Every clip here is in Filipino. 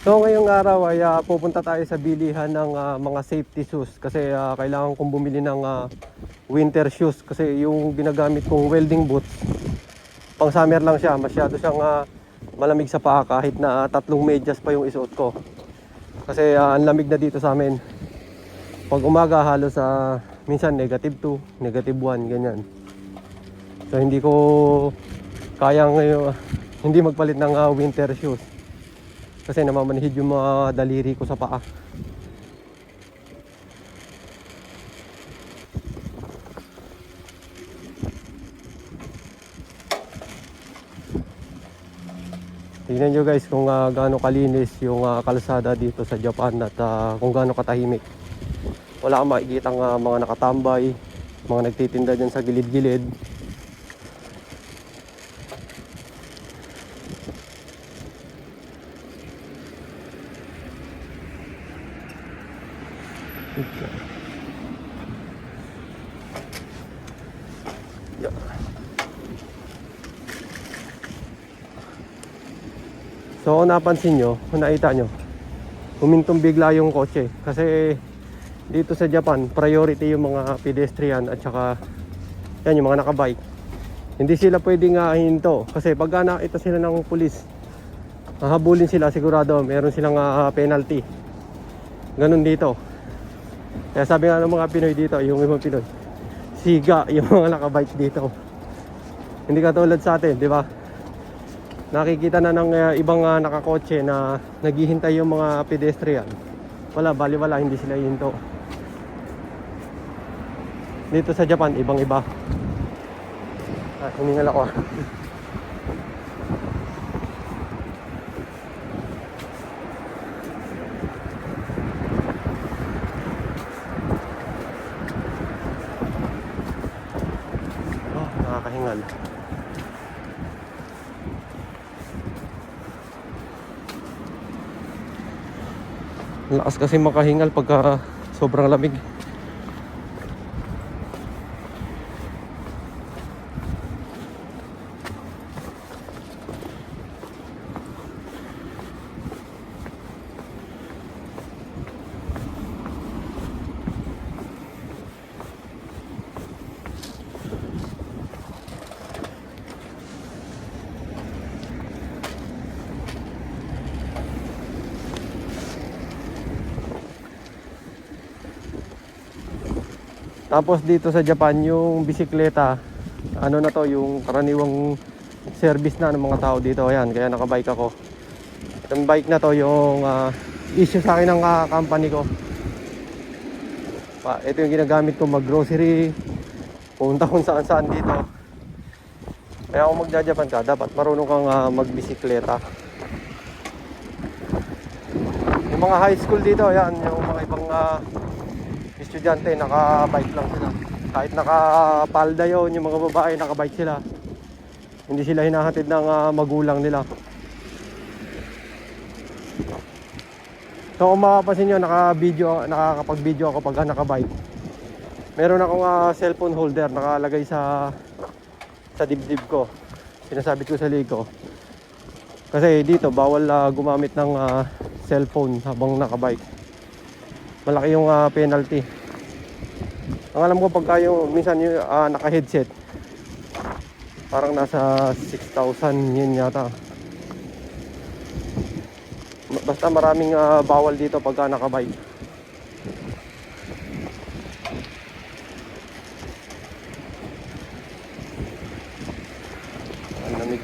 So ngayong araw ay pupunta tayo sa bilihan ng mga safety shoes kasi kailangan kong bumili ng winter shoes kasi yung ginagamit kong welding boots pang summer lang siya, masyado siyang malamig sa paa kahit na tatlong medyas pa yung isuot ko kasi ang lamig na dito sa amin. Pag umaga halos minsan -2, -1 ganyan. So hindi ko kaya ngayon hindi magpalit ng winter shoes kasi namamanhid yung mga daliri ko sa paa. Tingnan nyo guys kung gaano kalinis yung kalsada dito sa Japan at kung gaano katahimik. Wala kang makikitang mga nakatambay, mga nagtitinda dyan sa gilid-gilid. So kung napansin nyo, kung nakita nyo, humintong bigla yung kotse kasi dito sa Japan priority yung mga pedestrian at saka yan yung mga nakabike. Hindi sila pwedeng hinto kasi pag nakita sila ng pulis, hahabulin sila, sigurado meron silang penalty. Ganun dito. Kaya sabi nga ng mga Pinoy dito, yung ibang Pinoy, siga yung mga nakabike dito. Hindi katulad sa atin, di ba? Nakikita na ng ibang nakakotse na naghihintay yung mga pedestrian. Wala, baliwala, hindi sila hinto. Dito sa Japan, ibang iba. Humingal ako. Oh, nakakahingal. Lakas kasi makahingal pagka sobrang lamig. Tapos dito sa Japan yung bisikleta, ano na to, yung karaniwang service na ng mga tao dito. Ayan, kaya nakabike ako. Itong bike na to yung issue sa akin ng company ko. Ito yung ginagamit ko mag grocery, punta kung saan saan dito. Kaya kung magja-Japan ka, dapat marunong kang magbisikleta. Yung mga high school dito, ayan, yung mga ibang estudyante, naka-bike lang sila. Kahit naka-palda yun, yung mga babae, naka-bike sila. Hindi sila hinahatid ng magulang nila. So kung makapansin nyo, nakakapag-video ako pag naka-bike. Meron akong cellphone holder nakalagay sa dibdib ko. Sinasabit ko sa leg ko. Kasi dito, bawal gumamit ng cellphone habang naka-bike. Malaki yung penalty. Ang alam ko pagka yung minsan yung naka-headset, parang nasa 6,000 yen yata. Basta maraming bawal dito pagka naka-bike. Ang lamig.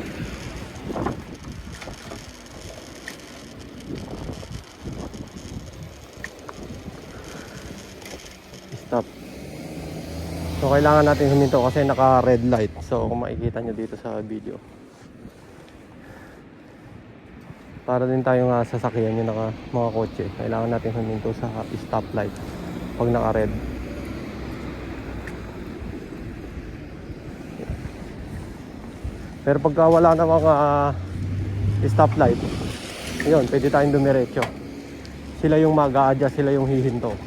Stop. So kailangan natin huminto kasi naka red light. So kung makikita nyo dito sa video, para din tayong sasakyan yung mga kotse, kailangan natin huminto sa stoplight pag naka red. Pero pagka wala na mga stoplight, yun, pwede tayong dumiretso. Sila yung mag-a-adjust, sila yung hihinto.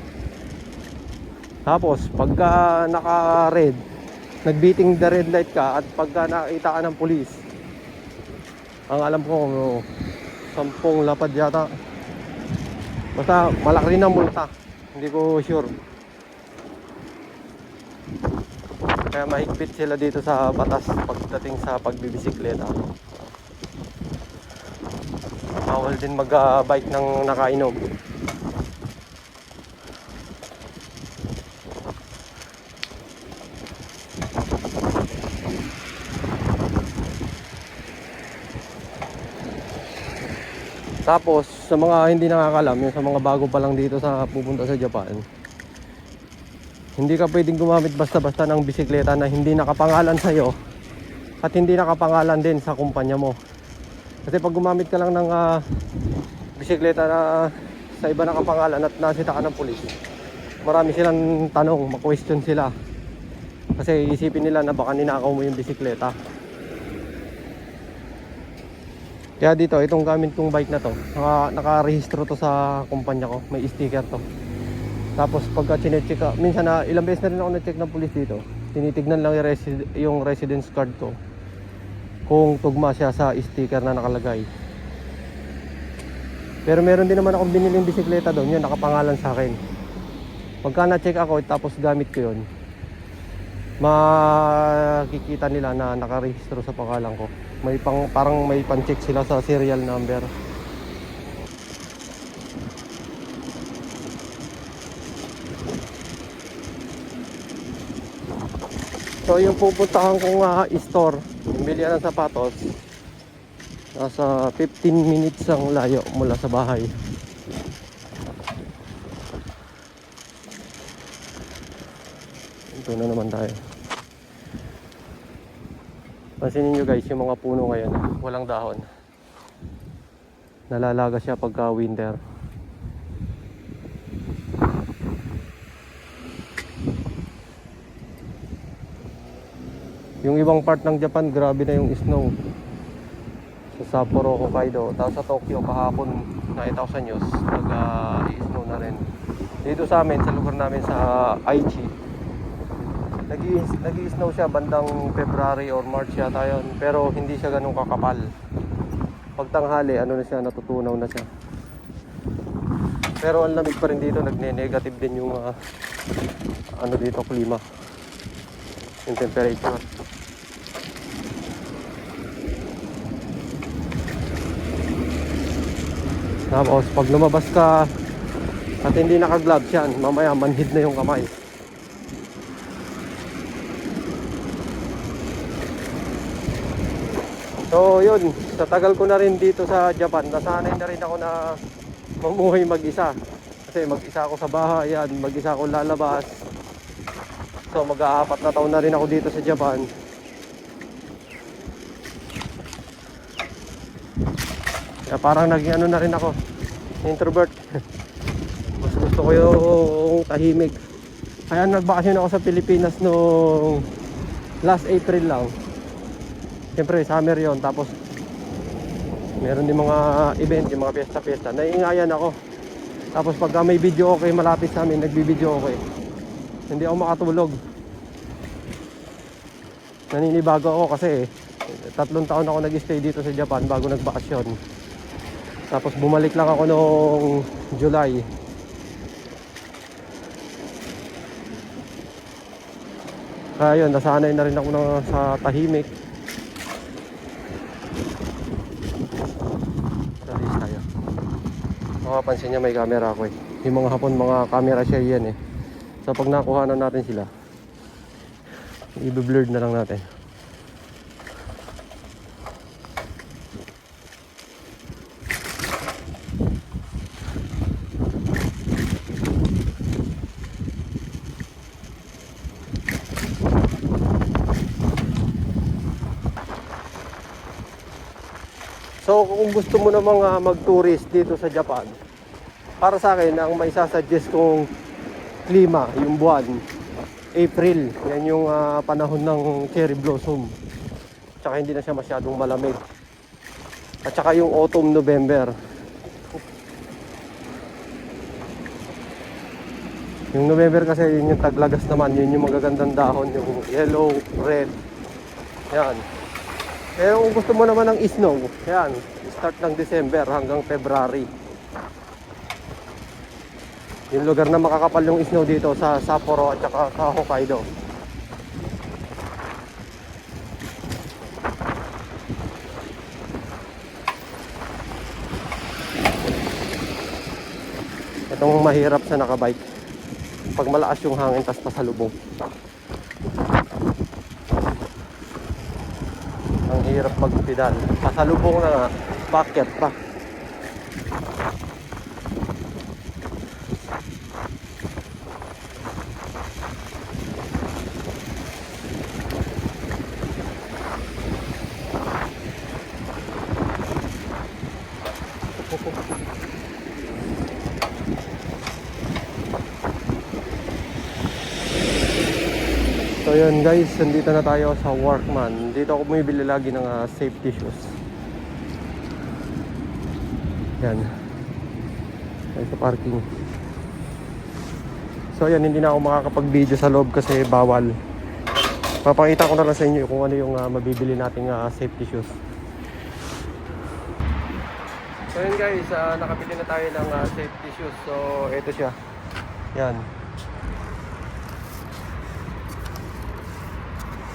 Tapos pagka naka red, nagbeating the red light ka, at pagka nakita ka ng pulis, ang alam ko 10 lapad yata, Basta malaki rin ang multa. Hindi ko sure. Kaya mahigpit sila dito sa batas pagdating sa pagbibisikleta. Bawal din mag-bike ng nakainom. Tapos sa mga hindi nakakalam, yung sa mga bago pa lang dito sa pupunta sa Japan, hindi ka pwedeng gumamit basta-basta ng bisikleta na hindi nakapangalan sa'yo at hindi nakapangalan din sa kumpanya mo. Kasi pag gumamit ka lang ng bisikleta na sa iba nakapangalan at nasita ka ng pulis, marami silang tanong, ma-question sila. Kasi isipin nila na baka ninakaw mo yung bisikleta. Kaya dito, itong gamit kong bike na to, nakarehistro to sa kumpanya ko, may sticker to. Tapos pagka chinecheck ka, minsan na ilang beses na rin ako na-check ng pulis dito, tinitignan lang yung residence card ko kung tugma siya sa sticker na nakalagay. Pero meron din naman akong biniling bisikleta doon, yun nakapangalan sa akin. Pagka na-check ako tapos gamit ko yun, makikita nila na nakarehistro sa pangalan ko. May parang may pan-check sila sa serial number. So yung pupuntahan kong store, bilihan ng sapatos, nasa 15 minutes ang layo mula sa bahay. Ito na naman tayo. Pansinin nyo guys, yung mga puno ngayon, walang dahon. Nalalaga siya pagka winter. Yung ibang part ng Japan, grabe na yung snow. Sa Sapporo, Hokkaido. Tapos sa Tokyo, kahapon nakita ko sa news, nag-i-snow na rin. Dito sa amin, sa lugar namin sa Aichi, nag-i-snow siya bandang February or March yata yun. Pero hindi siya ganun kakapal. Pag tanghali, ano na siya, natutunaw na siya. Pero ang lamig pa rin dito, nagne-negative din yung ano dito, klima. Yung temperature. Tapos pag lumabas ka at hindi naka-gloves yan, mamaya manhid na yung kamay. So yun, sa tagal ko na rin dito sa Japan, nasanay na rin ako na mamuhay mag-isa. Kasi mag-isa ako sa bahay, yan, mag-isa ako lalabas. So mag-aapat na taon na rin ako dito sa Japan. Kaya parang naging ano na rin ako, introvert. Mas gusto ko yung tahimik. Kaya nagbakasyon ako sa Pilipinas noong last April lang. Siyempre summer yon, tapos meron din mga event, yung mga piyesta-piyesta. Naiingayan ako. Tapos pagka may video okay malapit sa amin, nagbibideo okay. Hindi ako makatulog. Naninibago ako kasi 3 taon ako nag-stay dito sa Japan bago nagbakasyon. Tapos bumalik lang ako noong July. Kaya yun, nasanay na rin ako sa tahimik. Makapansin niya may camera ako eh. Yung mga hapon, mga camera siya yan eh. So pag nakuhanan natin sila, i-blurred na lang natin. So kung gusto mo namang mag-tourist dito sa Japan, para sa akin ang may sasuggest kong klima, yung buwan, April, yan yung panahon ng cherry blossom. Tsaka hindi na siya masyadong malamig. At saka yung autumn, November. Yung November kasi yun yung taglagas naman, yun yung magagandang dahon, yung yellow, red. Yan. Pero kung gusto mo naman ng snow, yan, start ng December hanggang February. Yung lugar na makakapal yung snow dito sa Sapporo at saka sa Hokkaido. Itong mahirap sa nakabike. Pag malakas yung hangin tas pasalubong. Ang hirap magpedal. Pasalubong na nga, paakyat pa. So yun guys, nandito na tayo sa Workman. Dito ako bumibili lagi ng safety shoes. Yan. Ay, sa parking. So yan, hindi na ako makakapag-video sa loob kasi bawal. Papakita ko na lang sa inyo kung ano yung mabibili nating safety shoes. So yun guys, nakabili na tayo ng safety shoes. So ito siya. Yan.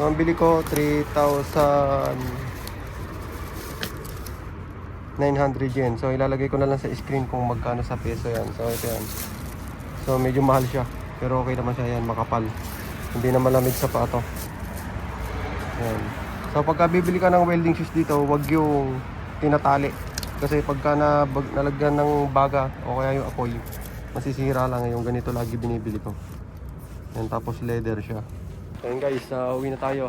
So ang bili ko 3,900 yen. So ilalagay ko na lang sa screen kung magkano sa peso yan. So ito yan. So medyo mahal siya, pero okay naman siya yan, makapal. Hindi na malamig sa pato. Yan. So pagka bibili ka ng welding shoes dito, wag yung tinatali. Kasi pagka nalagyan ng baga o kaya yung apoy, masisira lang. Yung ganito lagi binibili ko. Yan, tapos leather siya. Ayan guys, uwi na tayo.